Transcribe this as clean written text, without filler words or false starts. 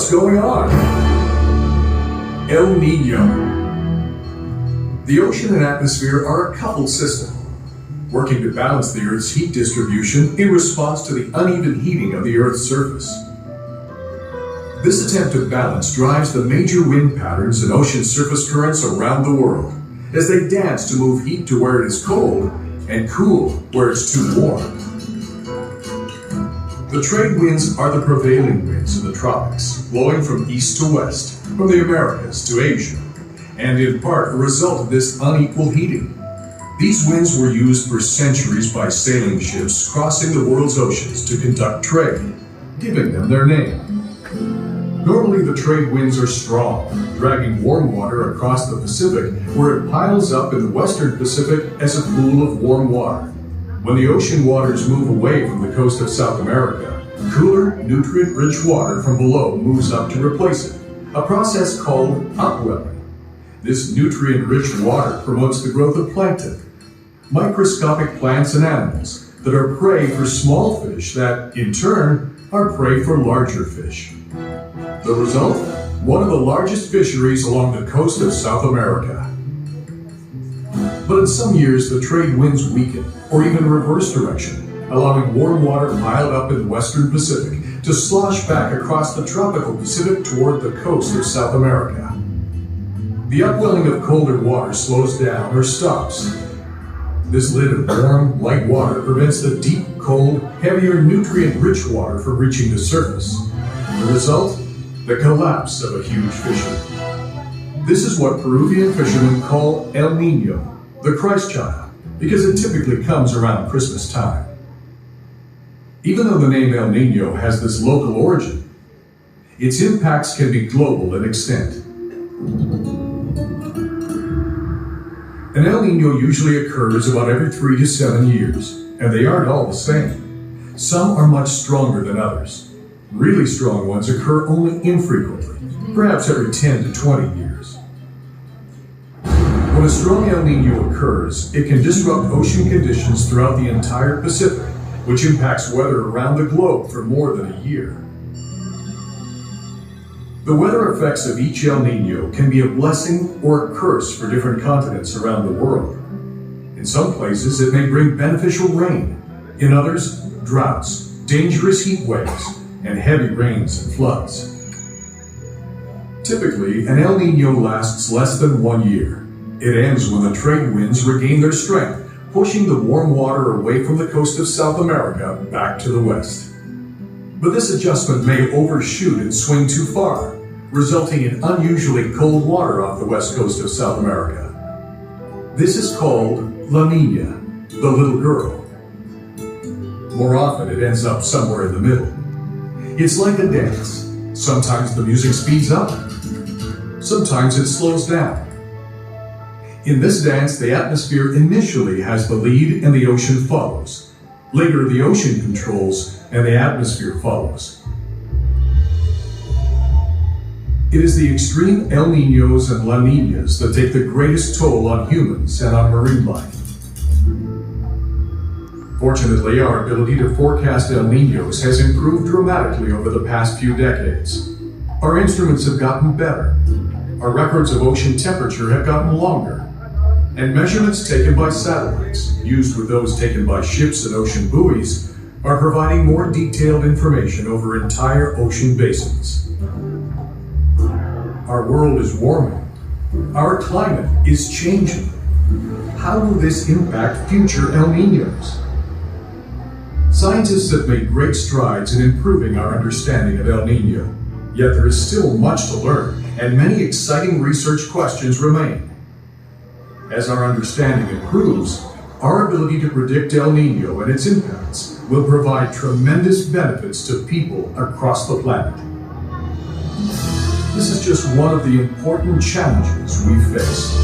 What's going on? El Nino. The ocean and atmosphere are a coupled system, working to balance the Earth's heat distribution in response to the uneven heating of the Earth's surface. This attempt at balance drives the major wind patterns and ocean surface currents around the world as they dance to move heat to where it is cold and cool where it's too warm. The trade winds are the prevailing winds in the tropics, blowing from east to west, from the Americas to Asia, and in part a result of this unequal heating. These winds were used for centuries by sailing ships crossing the world's oceans to conduct trade, giving them their name. Normally the trade winds are strong, dragging warm water across the Pacific where it piles up in the western Pacific as a pool of warm water. When the ocean waters move away from the coast of South America, cooler, nutrient-rich water from below moves up to replace it, a process called upwelling. This nutrient-rich water promotes the growth of plankton, microscopic plants and animals that are prey for small fish that, in turn, are prey for larger fish. The result? One of the largest fisheries along the coast of South America. But in some years, the trade winds weaken, or even reverse direction, allowing warm water piled up in the western Pacific to slosh back across the tropical Pacific toward the coast of South America. The upwelling of colder water slows down or stops. This lid of warm, light water prevents the deep, cold, heavier, nutrient-rich water from reaching the surface. The result? The collapse of a huge fishery. This is what Peruvian fishermen call El Nino, the Christ child, because it typically comes around Christmas time. Even though the name El Nino has this local origin, its impacts can be global in extent. An El Nino usually occurs about every 3 to 7 years, and they aren't all the same. Some are much stronger than others. Really strong ones occur only infrequently, perhaps every 10 to 20 years. When a strong El Nino occurs, it can disrupt ocean conditions throughout the entire Pacific, which impacts weather around the globe for more than a year. The weather effects of each El Nino can be a blessing or a curse for different continents around the world. In some places, it may bring beneficial rain. In others, droughts, dangerous heat waves, and heavy rains and floods. Typically, an El Nino lasts less than 1 year. It ends when the trade winds regain their strength, pushing the warm water away from the coast of South America back to the west. But this adjustment may overshoot and swing too far, resulting in unusually cold water off the west coast of South America. This is called La Niña, the little girl. More often, it ends up somewhere in the middle. It's like a dance. Sometimes the music speeds up. Sometimes it slows down. In this dance, the atmosphere initially has the lead and the ocean follows. Later, the ocean controls and the atmosphere follows. It is the extreme El Niños and La Niñas that take the greatest toll on humans and on marine life. Fortunately, our ability to forecast El Niños has improved dramatically over the past few decades. Our instruments have gotten better. Our records of ocean temperature have gotten longer. And measurements taken by satellites, used with those taken by ships and ocean buoys, are providing more detailed information over entire ocean basins. Our world is warming. Our climate is changing. How will this impact future El Niños? Scientists have made great strides in improving our understanding of El Nino, yet there is still much to learn, and many exciting research questions remain. As our understanding improves, our ability to predict El Nino and its impacts will provide tremendous benefits to people across the planet. This is just one of the important challenges we face.